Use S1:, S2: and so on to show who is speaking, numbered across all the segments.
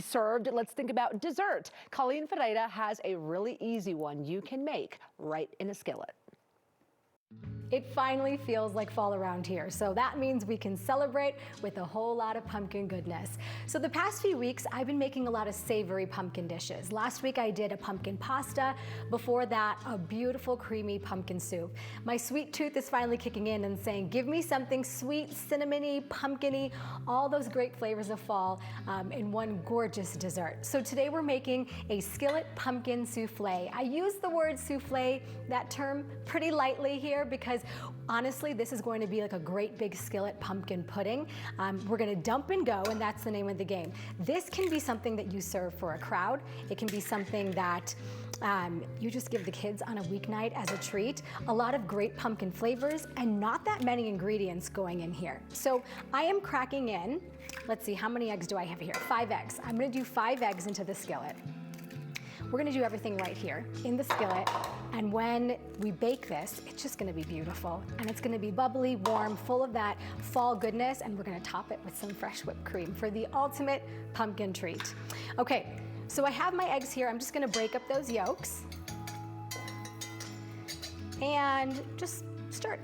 S1: Served, let's think about dessert. Colleen Ferreira has a really easy one you can make right in a skillet.
S2: It finally feels like fall around here, so that means we can celebrate with a whole lot of pumpkin goodness. So the past few weeks, I've been making a lot of savory pumpkin dishes. Last week I did a pumpkin pasta. Before that, a beautiful creamy pumpkin soup. My sweet tooth is finally kicking in and saying, give me something sweet, cinnamony, pumpkin-y, all those great flavors of fall in one gorgeous dessert. So today we're making a skillet pumpkin souffle. I use the word souffle, that term, pretty lightly here because honestly, this is going to be like a great big skillet pumpkin pudding. We're gonna dump and go, and that's the name of the game. This can be something that you serve for a crowd. It can be something that you just give the kids on a weeknight as a treat. A lot of great pumpkin flavors and not that many ingredients going in here. So I am cracking in, let's see, how many eggs do I have here? 5 eggs. I'm gonna do 5 eggs into the skillet. We're gonna do everything right here in the skillet, and when we bake this, it's just gonna be beautiful. And it's gonna be bubbly, warm, full of that fall goodness, and we're gonna top it with some fresh whipped cream for the ultimate pumpkin treat. Okay, so I have my eggs here. I'm just gonna break up those yolks and just start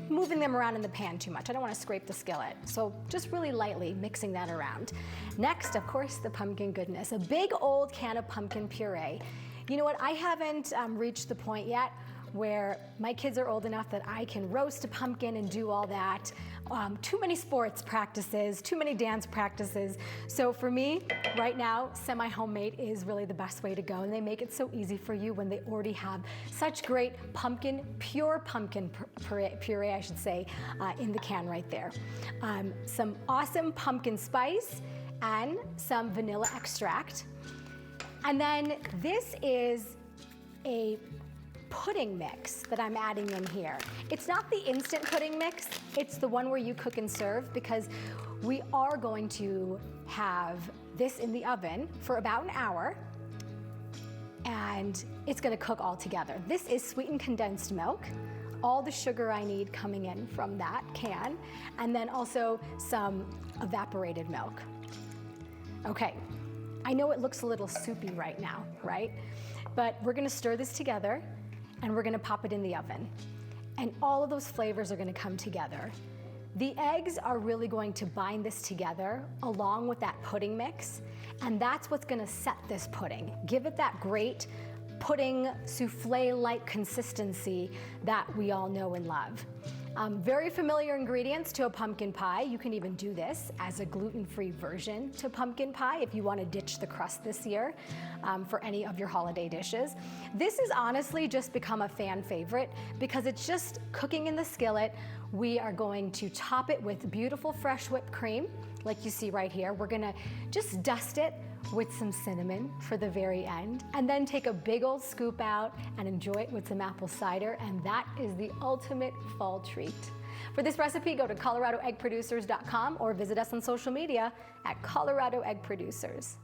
S2: moving them around in the pan too much. I don't want to scrape the skillet. So just really lightly mixing that around. Next, of course, the pumpkin goodness. A big old can of pumpkin puree. You know what, I haven't reached the point yet where my kids are old enough that I can roast a pumpkin and do all that. Too many sports practices, too many dance practices. So for me, right now, semi-homemade is really the best way to go. And they make it so easy for you when they already have such great pumpkin, pure pumpkin puree, I should say, in the can right there. Some awesome pumpkin spice and some vanilla extract. And then this is a pudding mix that I'm adding in here. It's not the instant pudding mix, it's the one where you cook and serve, because we are going to have this in the oven for about an hour, and it's gonna cook all together. This is sweetened condensed milk, all the sugar I need coming in from that can, and then also some evaporated milk. Okay, I know it looks a little soupy right now, right? But we're gonna stir this together and we're gonna pop it in the oven. And all of those flavors are gonna come together. The eggs are really going to bind this together along with that pudding mix, and that's what's gonna set this pudding. Give it that great pudding souffle-like consistency that we all know and love. Very familiar ingredients to a pumpkin pie. You can even do this as a gluten-free version to pumpkin pie if you want to ditch the crust this year for any of your holiday dishes. This has honestly just become a fan favorite because it's just cooking in the skillet. We are going to top it with beautiful fresh whipped cream, like you see right here. We're gonna just dust it with some cinnamon for the very end, and then take a big old scoop out and enjoy it with some apple cider, and that is the ultimate fall treat. For this recipe, go to coloradoeggproducers.com or visit us on social media at Colorado Egg Producers.